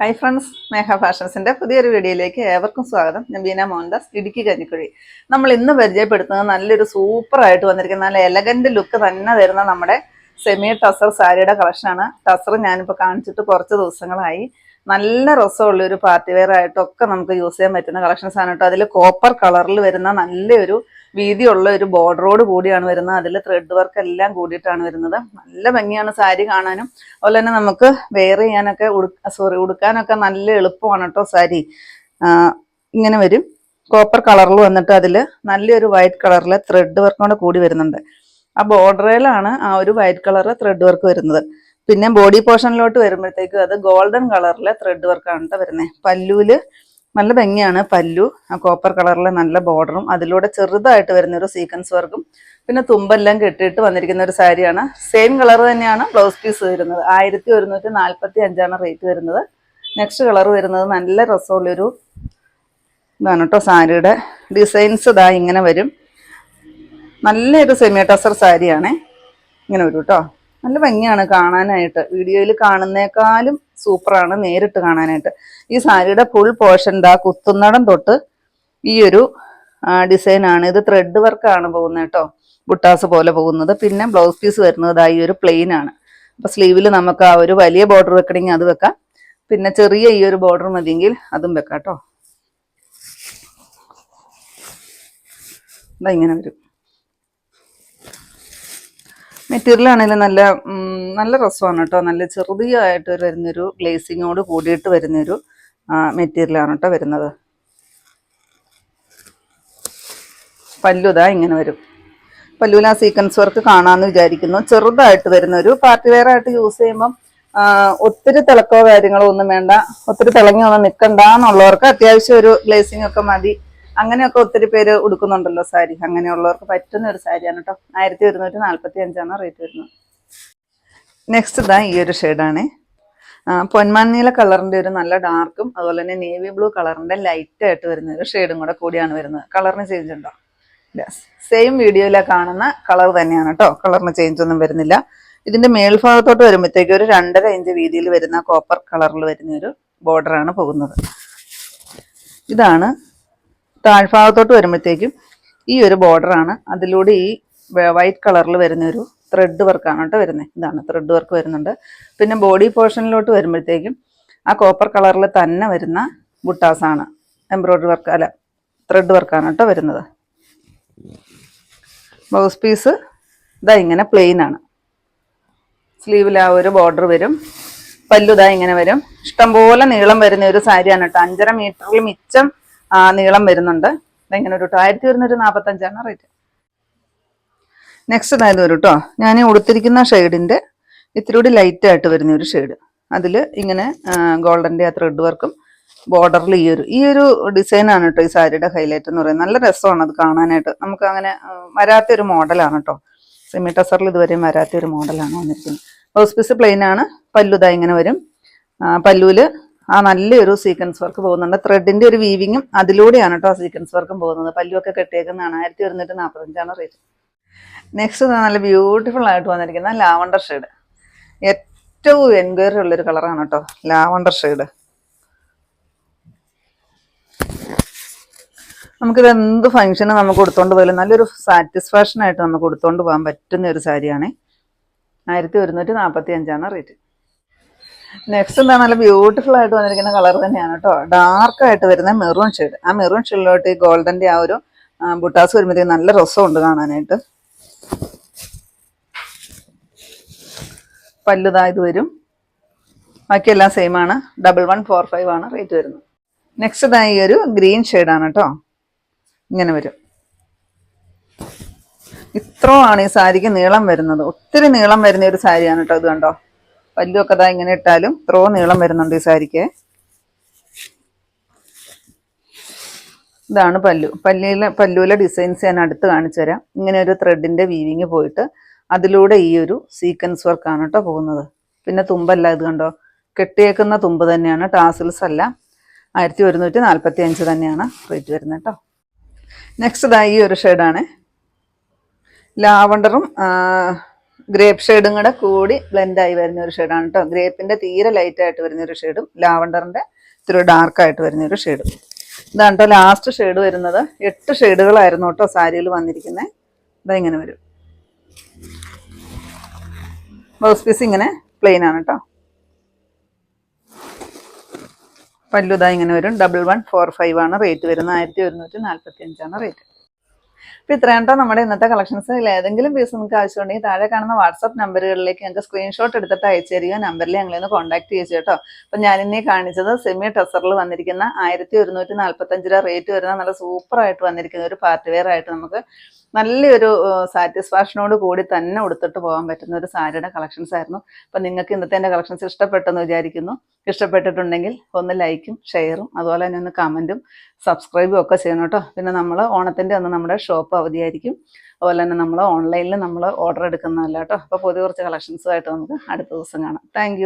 Hi friends, മേഘ ഫാഷൻസിന്റെ പുതിയൊരു വീഡിയോയിലേക്ക് ഏവർക്കും സ്വാഗതം. ഞാൻ ബീന മോഹൻദാസ്, ഇടുക്കി കഞ്ഞിക്കുഴി. നമ്മൾ ഇന്ന് പരിചയപ്പെടുത്തുന്നത് നല്ലൊരു സൂപ്പറായിട്ട് വന്നിരിക്കുന്ന നല്ല എലഗന്റ് ലുക്ക് തന്നെ തരുന്ന നമ്മുടെ സെമി ടസർ സാരിയുടെ കളക്ഷനാണ്. ടസർ ഞാനിപ്പോൾ കാണിച്ചിട്ട് കുറച്ച് ദിവസങ്ങളായി. നല്ല രസമുള്ള ഒരു പാർട്ടി വെയർ ആയിട്ടൊക്കെ നമുക്ക് യൂസ് ചെയ്യാൻ പറ്റുന്ന കളക്ഷൻസ് ആണ് കേട്ടോ. അതിൽ കോപ്പർ കളറിൽ വരുന്ന നല്ലൊരു വീതിയുള്ള ഒരു ബോർഡറോട് കൂടിയാണ് വരുന്നത്. അതിൽ ത്രെഡ് വർക്ക് എല്ലാം കൂടിയിട്ടാണ് വരുന്നത്. നല്ല ഭംഗിയാണ് സാരി കാണാനും. അതുപോലെ തന്നെ നമുക്ക് വെയർ ചെയ്യാനൊക്കെ ഉടുക്കാനൊക്കെ നല്ല എളുപ്പമാണ് കേട്ടോ സാരി. ഇങ്ങനെ വരും. കോപ്പർ കളറിൽ വന്നിട്ട് അതിൽ നല്ലൊരു വൈറ്റ് കളറിലെ ത്രെഡ് വർക്കോടെ കൂടി വരുന്നുണ്ട്. ആ ബോർഡറിലാണ് ആ ഒരു വൈറ്റ് കളർ ത്രെഡ് വർക്ക് വരുന്നത്. പിന്നെ ബോഡി പോർഷനിലോട്ട് വരുമ്പോഴത്തേക്കും അത് ഗോൾഡൻ കളറിലെ ത്രെഡ് വർക്കാണ് കേട്ടോ വരുന്നത്. പല്ലുവില് നല്ല ഭംഗിയാണ് പല്ലു. ആ കോപ്പർ കളറിലെ നല്ല ബോർഡറും അതിലൂടെ ചെറുതായിട്ട് വരുന്ന ഒരു സീക്വൻസ് വർക്കും പിന്നെ തുമ്പെല്ലാം കെട്ടിയിട്ട് വന്നിരിക്കുന്ന ഒരു സാരിയാണ്. സെയിം കളർ തന്നെയാണ് ബ്ലൗസ് പീസ് വരുന്നത്. 1145 റേറ്റ് വരുന്നത്. നെക്സ്റ്റ് കളർ വരുന്നത് നല്ല രസമുള്ളൊരു ഇതാണ് കേട്ടോ. സാരിയുടെ ഡിസൈൻസ് ഇതാ ഇങ്ങനെ വരും. നല്ലൊരു സെമി ടസർ സാരിയാണേ. ഇങ്ങനെ വരും കേട്ടോ. നല്ല ഭംഗിയാണ് കാണാനായിട്ട്. വീഡിയോയിൽ കാണുന്നേക്കാളും സൂപ്പറാണ് നേരിട്ട് കാണാനായിട്ട്. ഈ സാരിയുടെ ഫുൾ പോർഷൻ ദാ കുത്തുന്നടം തൊട്ട് ഈ ഒരു ഡിസൈനാണ്. ഇത് ത്രെഡ് വർക്കാണ് പോകുന്നത് കേട്ടോ. ബുട്ടാസ് പോലെ പോകുന്നത്. പിന്നെ ബ്ലൗസ് പീസ് വരുന്നത് ഈ ഒരു പ്ലെയിൻ ആണ്. അപ്പൊ സ്ലീവിൽ നമുക്ക് ആ ഒരു വലിയ ബോർഡർ വെക്കണമെങ്കിൽ അത് വെക്കാം. പിന്നെ ചെറിയ ഈ ഒരു ബോർഡർ മതിയെങ്കിൽ അതും വെക്കാം കേട്ടോ. ഇങ്ങനെ വരും. മെറ്റീരിയൽ ആണെങ്കിലും നല്ല രസമാണ് കേട്ടോ. നല്ല ചെറുതായിട്ട് വരുന്നൊരു ഗ്ലേസിങ്ങോട് കൂടിയിട്ട് വരുന്നൊരു മെറ്റീരിയലാണ് കേട്ടോ വരുന്നത്. പല്ലുതാ ഇങ്ങനെ വരും. പല്ലുവിൽ ആ സീക്വൻസ് വർക്ക് കാണാമെന്ന് വിചാരിക്കുന്നു. ചെറുതായിട്ട് വരുന്നൊരു പാർട്ടി വെയർ ആയിട്ട് യൂസ് ചെയ്യുമ്പം ഒത്തിരി തിളക്കോ കാര്യങ്ങളോ ഒന്നും വേണ്ട. ഒത്തിരി തിളങ്ങി ഒന്നും നിൽക്കണ്ട എന്നുള്ളവർക്ക് അത്യാവശ്യം ഒരു ഗ്ലേസിംഗ് ഒക്കെ മതി. അങ്ങനെയൊക്കെ ഒത്തിരി പേര് ഉടുക്കുന്നുണ്ടല്ലോ സാരി. അങ്ങനെയുള്ളവർക്ക് പറ്റുന്ന ഒരു സാരിയാണ് കേട്ടോ. 1145 റേറ്റ് വരുന്നത്. നെക്സ്റ്റ് ഇതാ ഈ ഒരു ഷെയ്ഡാണ്. പൊന്മാനീല കളറിന്റെ ഒരു നല്ല ഡാർക്കും അതുപോലെ തന്നെ നേവി ബ്ലൂ കളറിന്റെ ലൈറ്റ് ആയിട്ട് വരുന്ന ഒരു ഷെയ്ഡും കൂടെ കൂടിയാണ് വരുന്നത്. കളറിന് ചേഞ്ച് ഉണ്ടോ? സെയിം വീഡിയോയിലെ കാണുന്ന കളർ തന്നെയാണ് കേട്ടോ. കളറിന് ചേഞ്ച് ഒന്നും വരുന്നില്ല. ഇതിന്റെ മേൽഭാഗത്തോട്ട് വരുമ്പോഴത്തേക്ക് ഒരു 2.5 ഇഞ്ച് വീതിയിൽ വരുന്ന കോപ്പർ കളറിൽ വരുന്ന ഒരു ബോർഡറാണ് പോകുന്നത്. ഇതാണ് താഴ്ഭാഗത്തോട്ട് വരുമ്പോഴത്തേക്കും ഈ ഒരു ബോർഡറാണ്. അതിലൂടെ ഈ വൈറ്റ് കളറിൽ വരുന്ന ഒരു ത്രെഡ് വർക്കാണ് കേട്ടോ വരുന്നത്. ഇതാണ് ത്രെഡ് വർക്ക് വരുന്നുണ്ട്. പിന്നെ ബോഡി പോർഷനിലോട്ട് വരുമ്പോഴത്തേക്കും ആ കോപ്പർ കളറിൽ തന്നെ വരുന്ന ബുട്ടാസാണ്. എംബ്രോയിഡറി വർക്ക് അല്ല, ത്രെഡ് വർക്കാണ് കേട്ടോ വരുന്നത്. ബ്ലൗസ് പീസ് ഇതാ ഇങ്ങനെ പ്ലെയിൻ ആണ്. സ്ലീവിൽ ആ ഒരു ബോർഡർ വരും. പല്ലുതാ ഇങ്ങനെ വരും. ഇഷ്ടംപോലെ നീളം വരുന്ന ഒരു സാരിയാണ് കേട്ടോ. 5.5 മീറ്ററിൽ മിച്ചം നീളം വരുന്നുണ്ട്. ഇങ്ങനെ ഒരു 1145 റേറ്റ്. നെക്സ്റ്റ് ഇതായത് വരും കേട്ടോ. ഞാൻ ഉടുത്തിരിക്കുന്ന ഷെയ്ഡിന്റെ ഇത്തിരി കൂടി ലൈറ്റ് ആയിട്ട് വരുന്ന ഒരു ഷെയ്ഡ്. അതിൽ ഇങ്ങനെ ഗോൾഡന്റെ ആ ത്രെഡ് വർക്കും ബോർഡറിൽ ഈ ഒരു ഡിസൈനാണ് കേട്ടോ ഈ സാരിയുടെ ഹൈലൈറ്റ് എന്ന് പറയുന്നത്. നല്ല രസമാണ് അത് കാണാനായിട്ട്. നമുക്ക് അങ്ങനെ വരാത്തൊരു മോഡലാണ് കേട്ടോ. സെമി ടസറിൽ ഇതുവരെയും വരാത്തൊരു മോഡലാണ് വന്നിരിക്കുന്നത്. ബ്ലൗസ് പീസ് പ്ലെയിൻ ആണ്. പല്ലുതാ ഇങ്ങനെ വരും. പല്ലുവില് ആ നല്ലൊരു സീക്വൻസ് വർക്ക് പോകുന്നുണ്ട്. ത്രെഡിന്റെ ഒരു വീവിങ്ങും അതിലൂടെയാണ് കേട്ടോ സീക്വൻസ് വർക്കും പോകുന്നത്. പല്ലുവൊക്കെ കെട്ടിയേക്കുന്നതാണ്. 1145 റേറ്റ്. നെക്സ്റ്റ് നല്ല ബ്യൂട്ടിഫുൾ ആയിട്ട് വന്നിരിക്കുന്ന ലാവണ്ടർ ഷെയ്ഡ്. ഏറ്റവും എൻക്വയറി ഉള്ളൊരു കളറാണ് കേട്ടോ ലാവണ്ടർ ഷെയ്ഡ്. നമുക്കിത് എന്ത് ഫംഗ്ഷന് നമുക്ക് കൊടുത്തോണ്ട് പോയാലും നല്ലൊരു സാറ്റിസ്ഫാക്ഷൻ ആയിട്ട് നമുക്ക് കൊടുത്തോണ്ട് പോകാൻ പറ്റുന്ന ഒരു സാരിയാണ്. 1145 റേറ്റ്. നെക്സ്റ്റ് എന്താ നല്ല ബ്യൂട്ടിഫുൾ ആയിട്ട് വന്നിരിക്കുന്ന കളർ തന്നെയാണ് കേട്ടോ. ഡാർക്കായിട്ട് വരുന്ന മെറൂൺ ഷെയ്ഡ്. ആ മെറൂൺ ഷെയ്ഡിലോട്ട് ഈ ഗോൾഡന്റെ ആ ഒരു ബുട്ടാസ് വരുമ്പോഴത്തേക്ക് നല്ല രസമുണ്ട് കാണാനായിട്ട്. പല്ലുതാ ഇത് വരും. ബാക്കിയെല്ലാം സെയിം ആണ്. 1145 റേറ്റ് വരുന്നത്. നെക്സ്റ്റ് ഇതാ ഈ ഒരു ഗ്രീൻ ഷെയ്ഡാണ് കേട്ടോ. ഇങ്ങനെ വരും. ഇത്രയാണ് ഈ സാരിക്ക് നീളം വരുന്നത്. ഒത്തിരി നീളം വരുന്ന ഒരു സാരിയാണ് കേട്ടോ. ഇത് കണ്ടോ. പല്ലുമൊക്കെ ഇതാ ഇങ്ങനെ ഇട്ടാലും ഇത്രയും നീളം വരുന്നുണ്ട് ഈ സാരിക്ക്. ഇതാണ് പല്ലു. പല്ലുവിലെ ഡിസൈൻസ് ഞാൻ അടുത്ത് കാണിച്ചു തരാം. ഇങ്ങനെ ഒരു ത്രെഡിന്റെ വീവിങ് പോയിട്ട് അതിലൂടെ ഈ ഒരു സീക്വൻസ് വർക്കാണ് കേട്ടോ പോകുന്നത്. പിന്നെ തുമ്പല്ല, ഇത് കണ്ടോ കെട്ടിയേക്കുന്ന തുമ്പ് തന്നെയാണ്. ടാസിൽസ് അല്ല. 1145 തന്നെയാണ് റേറ്റ് വരുന്നത് കേട്ടോ. നെക്സ്റ്റ് ഇതാ ഈ ഒരു ഷെയ്ഡാണ്. ലാവണ്ടറും ഗ്രേപ്പ് ഷെയ്ഡും കൂടെ കൂടി ബ്ലെൻഡായി വരുന്ന ഒരു ഷെയ്ഡാണ് കേട്ടോ. ഗ്രേപ്പിൻ്റെ തീരെ ലൈറ്റായിട്ട് വരുന്നൊരു ഷെയ്ഡും ലാവണ്ടറിൻ്റെ ഇത്തിരി ഡാർക്കായിട്ട് വരുന്നൊരു ഷെയ്ഡും. ഇതാണ് കേട്ടോ ലാസ്റ്റ് ഷെയ്ഡ് വരുന്നത്. 8 ഷെയ്ഡുകളായിരുന്നു കേട്ടോ സാരിയിൽ വന്നിരിക്കുന്നത്. ഇതാ ഇങ്ങനെ വരും. ബ്ലൗസ് പീസ് ഇങ്ങനെ പ്ലെയിൻ ആണ് കേട്ടോ. പല്ലുതാ ഇങ്ങനെ വരും. 1145 ആണ് റേറ്റ് വരുന്നത്. 1145 റേറ്റ്. അപ്പോൾ ഇത്രയാണ് കേട്ടോ നമ്മുടെ ഇന്നത്തെ കളക്ഷൻസ്. ഏതെങ്കിലും പീസ് നിങ്ങൾക്ക് ആവശ്യമുണ്ടെങ്കിൽ താഴെ കാണുന്ന വാട്സാപ്പ് നമ്പറുകളിലേക്ക് ഞങ്ങൾക്ക് സ്ക്രീൻഷോട്ട് എടുത്തിട്ട് അയച്ചു തരിക. നമ്പറിൽ ഞങ്ങളൊന്ന് കോൺടാക്ട് ചെയ്യിച്ചു കേട്ടോ. അപ്പം ഞാനിന്നീ കാണിച്ചത് സെമി ടസറിൽ വന്നിരിക്കുന്ന 1145 റേറ്റ് വരുന്ന നല്ല സൂപ്പറായിട്ട് വന്നിരിക്കുന്ന ഒരു പാർട്ടി വെയർ ആയിട്ട് നമുക്ക് നല്ലൊരു സാറ്റിസ്ഫാക്ഷനോട് കൂടി തന്നെ ഉടുത്തിട്ട് പോകാൻ പറ്റുന്ന ഒരു സാരിയുടെ കളക്ഷൻസ് ആയിരുന്നു. അപ്പം നിങ്ങൾക്ക് ഇന്നത്തെ എൻ്റെ കളക്ഷൻസ് ഇഷ്ടപ്പെട്ടെന്ന് വിചാരിക്കുന്നു. ഇഷ്ടപ്പെട്ടിട്ടുണ്ടെങ്കിൽ ഒന്ന് ലൈക്കും ഷെയറും അതുപോലെ തന്നെ ഒന്ന് കമൻറ്റും സബ്സ്ക്രൈബും ഒക്കെ ചെയ്യണം കേട്ടോ. പിന്നെ നമ്മൾ ഓണത്തിൻ്റെ അന്ന് നമ്മുടെ ഷോപ്പ് അവധിയായിരിക്കും. അതുപോലെ തന്നെ നമ്മൾ ഓൺലൈനിൽ നമ്മൾ ഓർഡർ എടുക്കുന്നതല്ല കേട്ടോ. അപ്പോൾ പുതിയ കുറച്ച് കളക്ഷൻസുമായിട്ട് നമുക്ക് അടുത്ത ദിവസം കാണാം. താങ്ക്